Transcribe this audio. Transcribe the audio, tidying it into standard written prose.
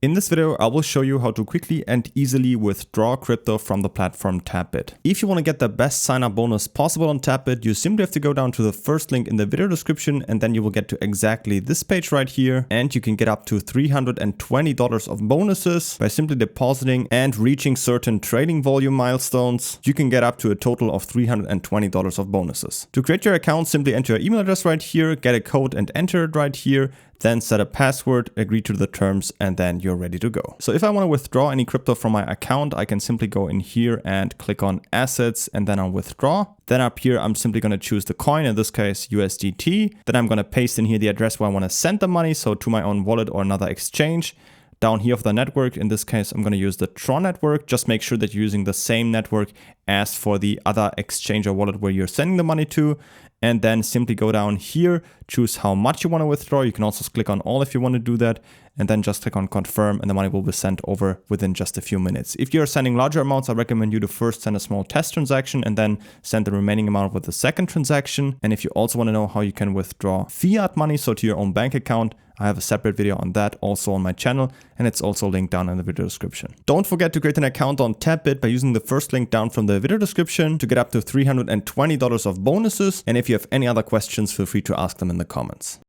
In this video, I will show you how to quickly and easily withdraw crypto from the platform Tapbit. If you want to get the best sign-up bonus possible on Tapbit, you simply have to go down to the first link in the video description, and then you will get to exactly this page right here, and you can get up to $320 of bonuses by simply depositing and reaching certain trading volume milestones. You can get up to a total of $320 of bonuses. To create your account, simply enter your email address right here, get a code and enter it right here. Then set a password, agree to the terms, and then you're ready to go. So if I want to withdraw any crypto from my account, I can simply go in here and click on assets and then on withdraw. Then up here, I'm simply going to choose the coin, in this case USDT. Then I'm going to paste in here the address where I want to send the money, so to my own wallet or another exchange. Down here for the network, in this case, I'm going to use the Tron network. Just make sure that you're using the same network as for the other exchange or wallet where you're sending the money to. And then simply go down here, choose how much you want to withdraw. You can also click on all if you want to do that. And then just click on confirm and the money will be sent over within just a few minutes. If you're sending larger amounts, I recommend you to first send a small test transaction and then send the remaining amount with the second transaction. And if you also want to know how you can withdraw fiat money, so to your own bank account, I have a separate video on that also on my channel, and it's also linked down in the video description. Don't forget to create an account on Tapbit by using the first link down from the video description to get up to $320 of bonuses. And if you have any other questions, feel free to ask them in the comments.